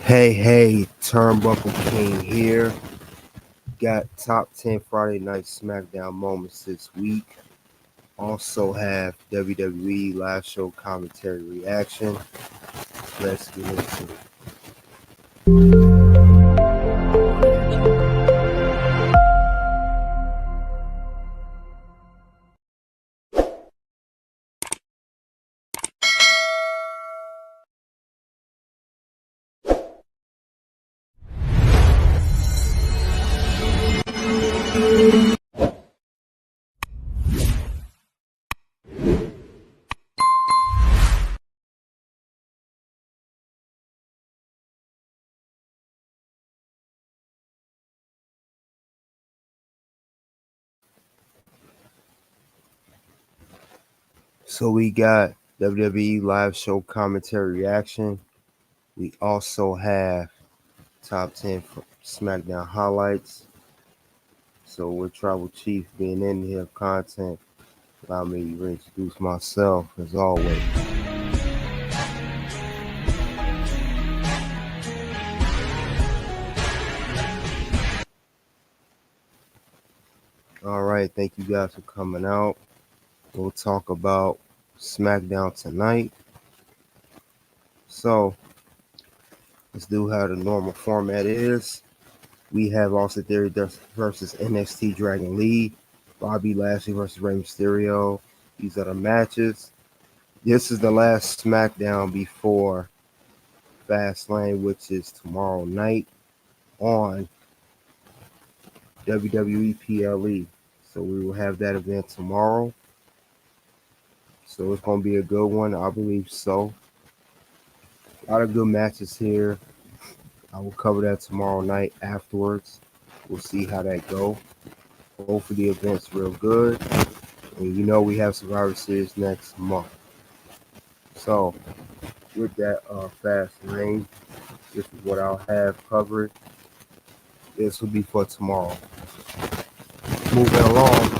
Hey, Turnbuckle King here. Got top 10 Friday Night Smackdown moments this week. Also have WWE live show commentary reaction. Let's get into it. So we got WWE live show commentary reaction. We also have top 10 Smackdown highlights. So with Tribal Chief being in here content, allow me to reintroduce myself as always. All right, thank you guys for coming out. We'll talk about Smackdown tonight. So let's do how the normal format is. We have Austin Theory versus NXT Dragon Lee, Bobby Lashley versus Rey Mysterio. These are the matches. This is the last Smackdown before Fastlane, which is tomorrow night on WWE PLE. So we will have that event tomorrow. So it's going to be a good one, I believe so. A lot of good matches here. I will cover that tomorrow night afterwards. We'll see how that go. Hopefully the event's real good. And you know we have Survivor Series next month. So with that fast lane, this is what I'll have covered. This will be for tomorrow. Moving along,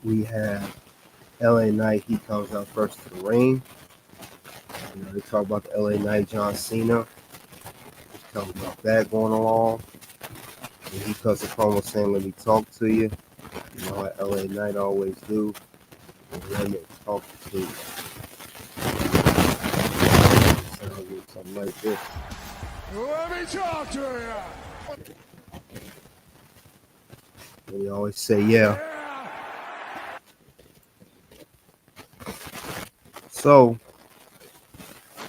we have LA Knight. He comes out first to the ring. You know, they talk about the LA Knight John Cena. Talk about that going along. And he cuts a promo saying, "Let me talk to you." You know what LA Knight always do. And let me talk to you. Something like this. Let me talk to you. And he always say, yeah. So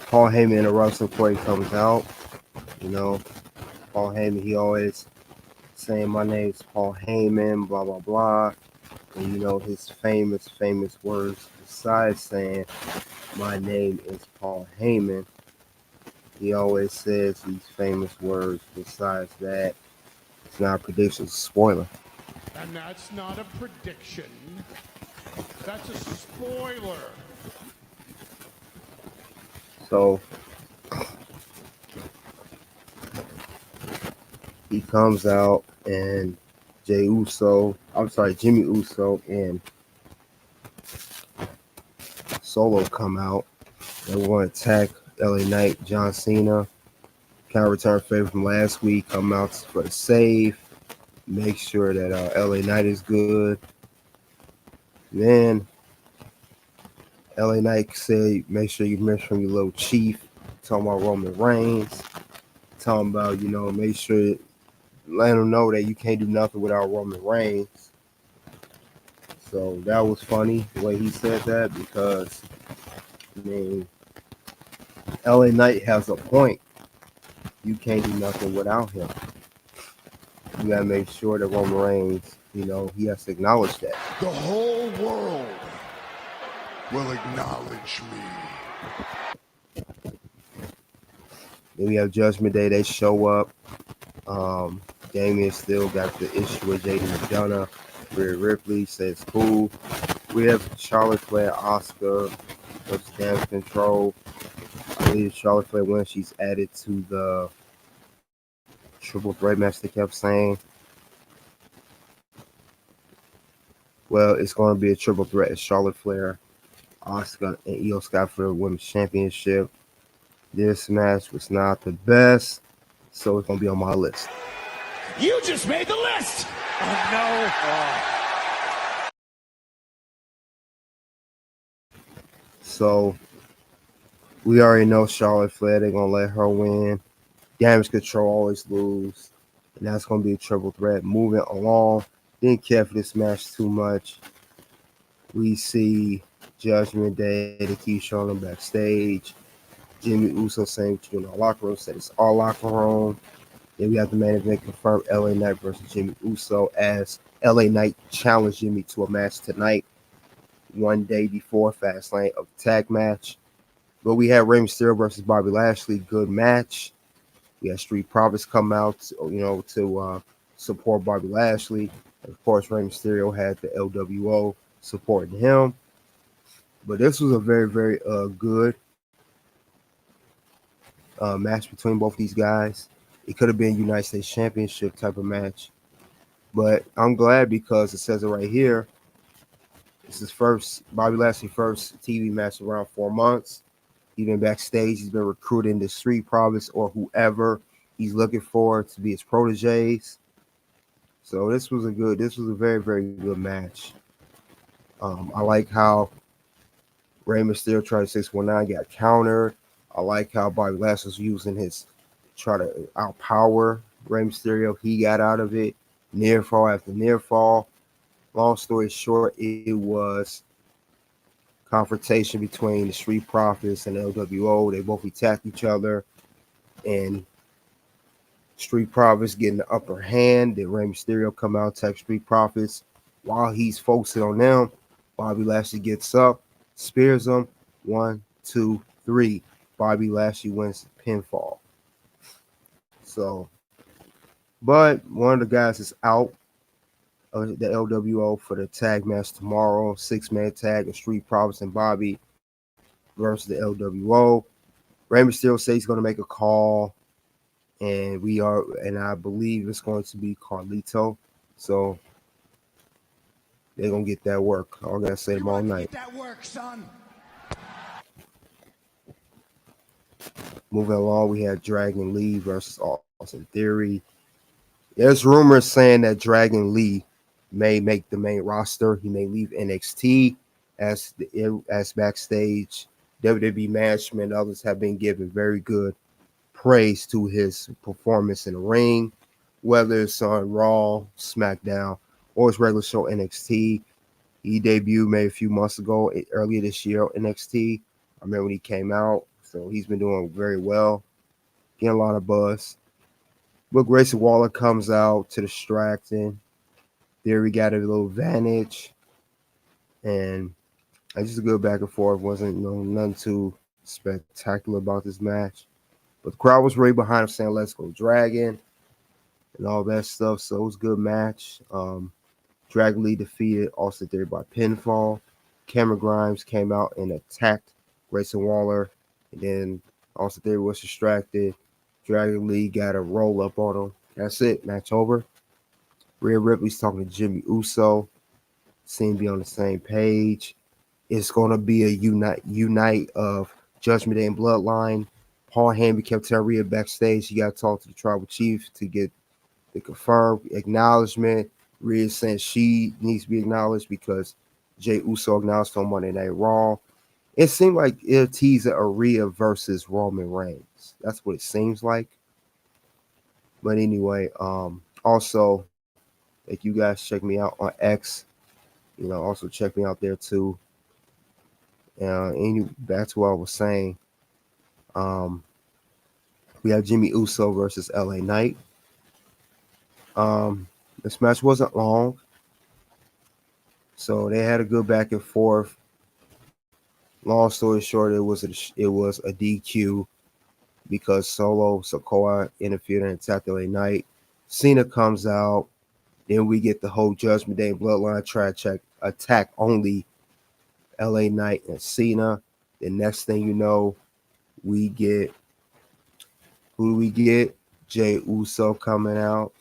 Paul Heyman interrupts before he comes out. You know, Paul Heyman, he always saying, "My name's Paul Heyman, blah, blah, blah." And you know, his famous words, besides saying, "My name is Paul Heyman," he always says these famous words. Besides that, it's not a prediction, it's a spoiler. And that's not a prediction. That's a spoiler. So he comes out and Jimmy Uso and Solo come out. They want to attack LA Knight, John Cena. Kind of return favor from last week. Come out for the save. Make sure that LA Knight is good. Then LA Knight said, "Make sure you mention your little chief." Talking about Roman Reigns. Talking about, you know, make sure, let him know that you can't do nothing without Roman Reigns. So that was funny the way he said that, because I mean, LA Knight has a point. You can't do nothing without him. You gotta make sure that Roman Reigns, you know, he has to acknowledge that. The whole world will acknowledge me. Then we have Judgment Day. They show up. Damien still got the issue with JD McDonough. Rhea Ripley says cool. We have Charlotte Flair, Asuka versus Damage Control. I believe Charlotte Flair wins. She's added to the triple threat match they kept saying. Well, it's going to be a triple threat. It's Charlotte Flair, Asuka, and Io Sky for the Women's Championship. This match was not the best, so it's gonna be on my list. You just made the list! Oh, no. So we already know Charlotte Flair. They're gonna let her win. Damage Control always lose, and that's gonna be a triple threat. Moving along, didn't care for this match too much. We see Judgment Day. They keep showing them backstage. Jimmy Uso saying what you do in our locker room. Said it's our locker room. Then we have the main event confirmed: LA Knight versus Jimmy Uso, as LA Knight challenged Jimmy to a match tonight, one day before Fastlane of the tag match. But we had Rey Mysterio versus Bobby Lashley, good match. We had Street Profits come out, to support Bobby Lashley. Of course, Rey Mysterio had the LWO supporting him. But this was a very, very good match between both these guys. It could have been a United States Championship type of match. But I'm glad because it says it right here. This is Bobby Lashley first TV match in around 4 months. He's been backstage. He's been recruiting the Street Profits or whoever he's looking for to be his proteges. So this was a very, very good match. I like how Rey Mysterio tried to 619, got countered. I like how Bobby Lashley was using his try to outpower Rey Mysterio. He got out of it. Near fall after near fall. Long story short, it was confrontation between the Street Profits and the LWO. They both attacked each other, and Street Profits getting the upper hand. Then Rey Mysterio come out, attack Street Profits. While he's focusing on them, Bobby Lashley gets up, spears him. 1, 2, 3. Bobby Lashley wins pinfall. So, but one of the guys is out of the LWO for the tag match tomorrow. 6-man tag of Street Profits and Bobby versus the LWO. Rey Mysterio says he's going to make a call, and I believe it's going to be Carlito. So they're going to get that work. All I got to say tomorrow night. Get that work, son. Moving along, we had Dragon Lee versus Austin Theory. There's rumors saying that Dragon Lee may make the main roster. He may leave NXT as backstage. WWE management, others have been given very good praise to his performance in the ring, whether it's on Raw, SmackDown, or his regular show NXT. He debuted maybe a few months ago, earlier this year on NXT. I remember when he came out, so he's been doing very well, getting a lot of buzz. But Grayson Waller comes out to distract him. Theory got a little advantage, and just a good back and forth. Wasn't nothing too spectacular about this match, but the crowd was right behind him saying "Let's go Dragon" and all that stuff. So it was a good match. Dragon Lee defeated Austin Theory by pinfall. Cameron Grimes came out and attacked Grayson Waller, and then Austin Theory was distracted. Dragon Lee got a roll up on him. That's it. Match over. Rhea Ripley's talking to Jimmy Uso. Seem to be on the same page. It's going to be a unite of Judgment Day and Bloodline. Paul Heyman kept telling Rhea backstage, you got to talk to the tribal chief to get the confirmed acknowledgement. Rhea saying she needs to be acknowledged because Jey Uso acknowledged on Monday Night Raw. It seemed like it'll tease a Rhea versus Roman Reigns. That's what it seems like. But anyway, also, if you guys check me out on X, also check me out there too. Back to what I was saying. We have Jimmy Uso versus LA Knight. This match wasn't long, so they had a good back and forth. Long story short, it was a DQ because Solo Sikoa interfered and attacked LA Knight. Cena comes out. Then we get the whole Judgment Day and Bloodline attack only LA Knight and Cena. The next thing you know, we get who do we get? Jey Uso coming out.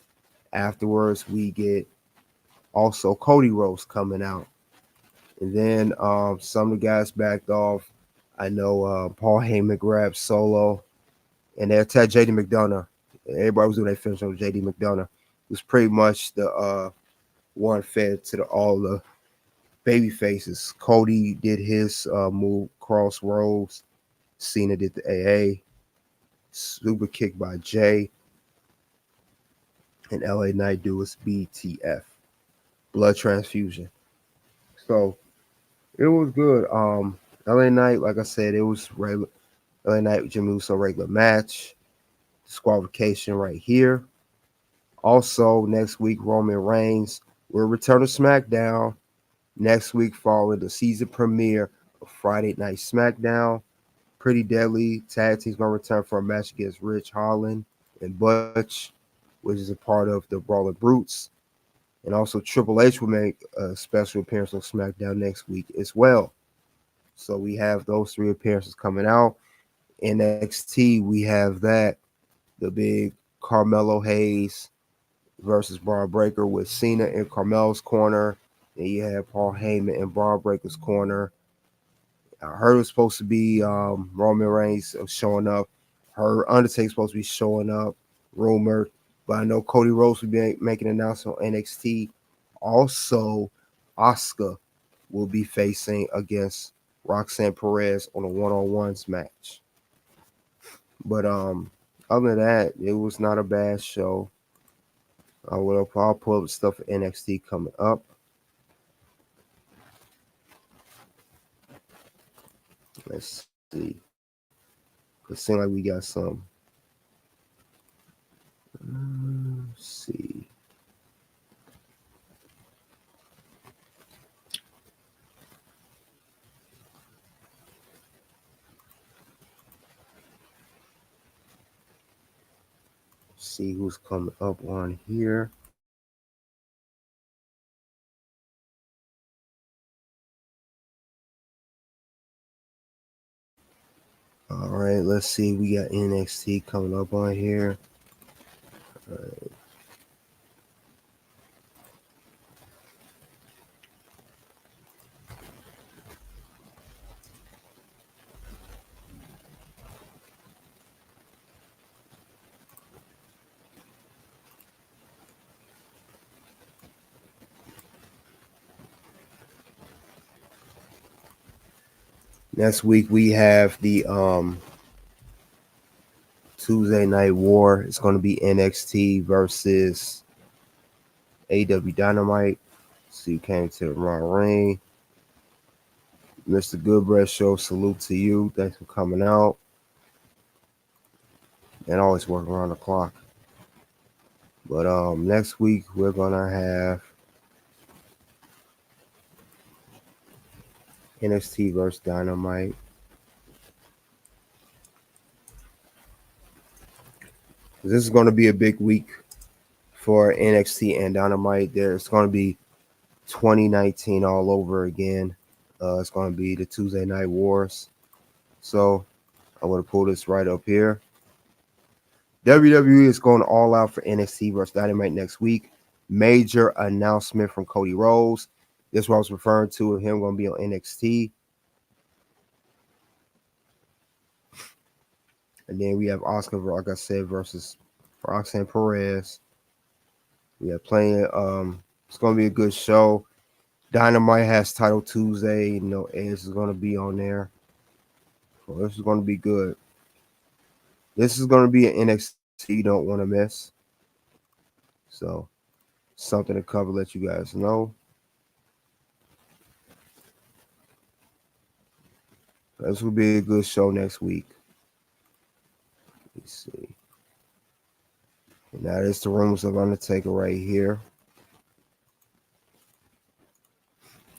Afterwards, we get also Cody Rhodes coming out. And then some of the guys backed off. I know Paul Heyman grabbed Solo, and they attacked JD McDonough. Everybody was doing their finish on JD McDonough. It was pretty much the one fed to all the baby faces. Cody did his move, crossroads. Cena did the AA. Super kick by Jay. And LA Knight do his BTF. Blood transfusion. So it was good. LA Knight, like I said, it was regular. LA Knight Jimmy Uso regular match. Disqualification right here. Also, next week, Roman Reigns will return to SmackDown. Next week, following the season premiere of Friday Night SmackDown. Pretty Deadly Tag Team's going to return for a match against Rich Holland and Butch, which is a part of the Brawler Brutes. And also, Triple H will make a special appearance on SmackDown next week as well. So we have those three appearances coming out. NXT, we have that. The big Carmelo Hayes versus Braun Breaker with Cena in Carmelo's corner. Then you have Paul Heyman in Braun Breaker's corner. I heard it was supposed to be Roman Reigns showing up. Heard Undertaker's supposed to be showing up, rumored. But I know Cody Rhodes will be making an announcement on NXT. Also, Asuka will be facing against Roxanne Perez on a one-on-ones match. But other than that, it was not a bad show. I'll pull up the stuff for NXT coming up. Let's see. It seems like we got some. Let's see. See who's coming up on here. All right, let's see. We got NXT coming up on here. All right. Next week we have the Tuesday Night War. It's going to be NXT versus AW Dynamite. So you came to the wrong ring. Mr. Goodbread Show, salute to you. Thanks for coming out. And always working around the clock. But next week we're gonna have NXT versus Dynamite. This is gonna be a big week for NXT and Dynamite. There's gonna be 2019 all over again. It's gonna be the Tuesday Night Wars. So I'm gonna pull this right up here. WWE is going all out for NXT versus Dynamite next week. Major announcement from Cody Rhodes. This is what I was referring to of him going to be on NXT. And then we have Oscar, like I said, versus Roxanne Perez. We have playing. It's going to be a good show. Dynamite has Title Tuesday. You know, Edge is going to be on there. So this is going to be good. This is going to be an NXT you don't want to miss. So something to cover, let you guys know. This will be a good show next week. Let's see. And that is the rumors of Undertaker right here.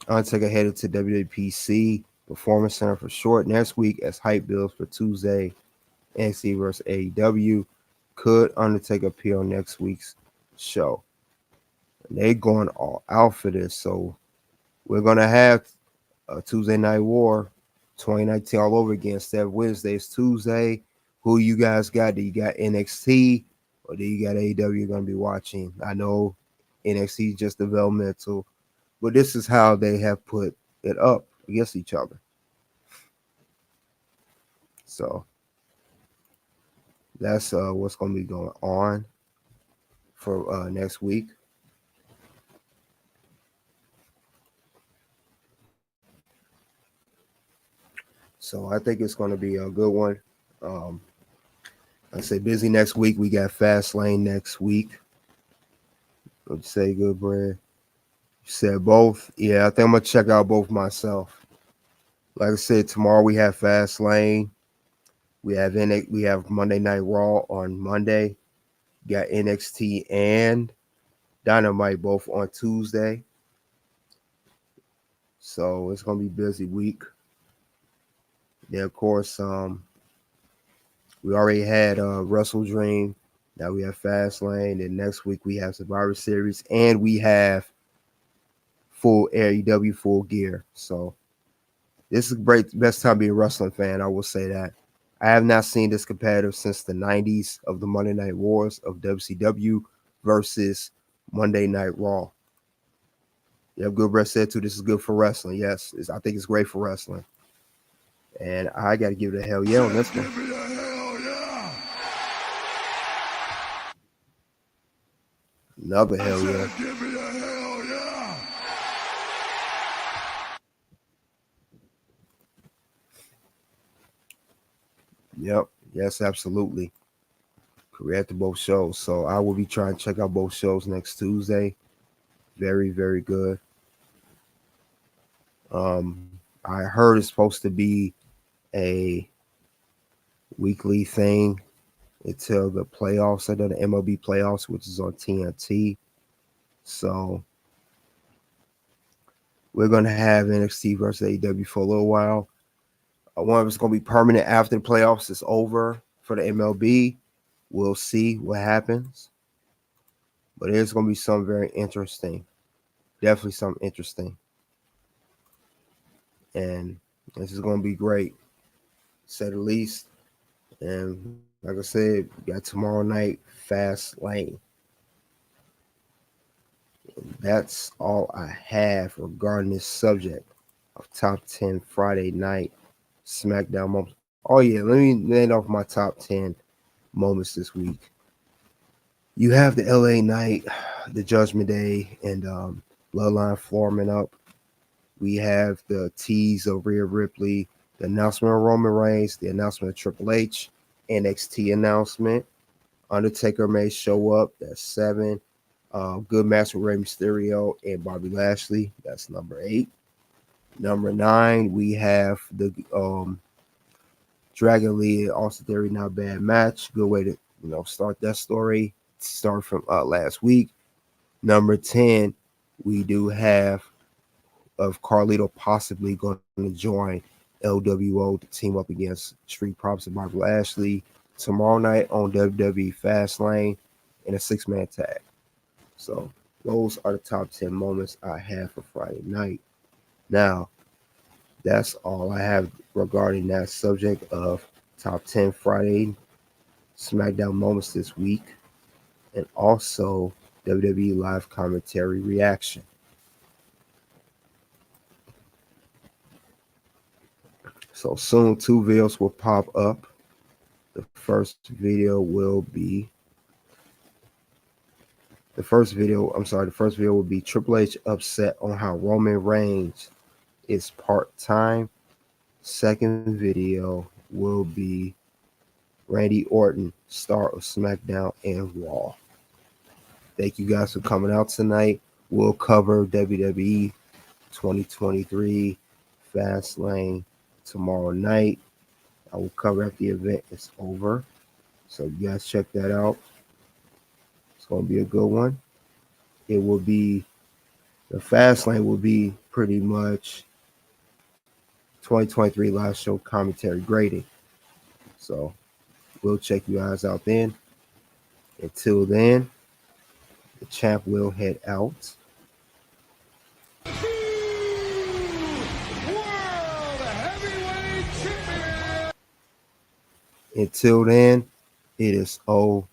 Undertaker headed to WWPC Performance Center for short next week as hype builds for Tuesday NXT versus AEW. Could Undertaker appear on next week's show? And they going all out for this, so we're gonna have a Tuesday Night War 2019 all over again. Instead of Wednesday's Tuesday. Who you guys got? Do you got NXT or do you got AEW you're going to be watching? I know NXT is just developmental, but this is how they have put it up against each other. So that's what's going to be going on for next week. So I think it's going to be a good one. Um, I say busy next week. We got Fast Lane next week. What'd you say, good bread? You said both. Yeah, I think I'm gonna check out both myself. Like I said, tomorrow we have Fast Lane. We have Monday Night Raw on Monday. We got NXT and Dynamite both on Tuesday. So it's gonna be a busy week. Then of course, we already had Wrestle Dream. Now we have Fast Lane, and next week we have Survivor Series, and we have full AEW Full Gear. So this is great, best time to be a wrestling fan. I will say that. I have not seen this competitive since the 90s of the Monday Night Wars of WCW versus Monday Night Raw. Yeah, Good Breath said too, this is good for wrestling. Yes, I think it's great for wrestling. And I got to give it a hell yeah on this one. Another hell yeah. Give me a hell yeah! Yep. Yes, absolutely. Correct to both shows. So I will be trying to check out both shows next Tuesday. Very, very good. I heard it's supposed to be a weekly thing until the playoffs. I know the MLB playoffs, which is on TNT. So we're gonna have NXT versus AEW for a little while. One of it's gonna be permanent after the playoffs is over for the MLB. We'll see what happens. But it's gonna be something very interesting. Definitely something interesting. And this is gonna be great, to say the least. And like I said, we got tomorrow night, Fast Lane. And that's all I have regarding this subject of top 10 Friday night Smackdown moments. Oh yeah, let me name off my top 10 moments this week. You have the LA Knight, the Judgment Day, and Bloodline forming up. We have the tease of Rhea Ripley, the announcement of Roman Reigns, the announcement of Triple H, NXT announcement. Undertaker may show up. That's 7. Good match with Rey Mysterio and Bobby Lashley. That's number 8. Number 9, we have the Dragon Lee Austin Theory Not Bad match. Good way to start that story. Start from last week. Number 10, we do have of Carlito possibly going to join LWO to team up against Street Profits and Bobby Lashley tomorrow night on WWE Fastlane in a 6-man tag. So those are the top 10 moments I have for Friday night. Now, that's all I have regarding that subject of top 10 Friday SmackDown moments this week, and also WWE live commentary reaction. So soon 2 videos will pop up. The first video will be Triple H upset on how Roman Reigns is part-time. Second video will be Randy Orton, star of SmackDown and Raw. Thank you guys for coming out tonight. We'll cover WWE 2023 Fastlane tomorrow night. I will cover after the event is over. So you guys check that out. It's going to be a good one. It will be, the Fastlane will be pretty much 2023 live show commentary grading. So we'll check you guys out then. Until then, the champ will head out. Until then, it is OUT.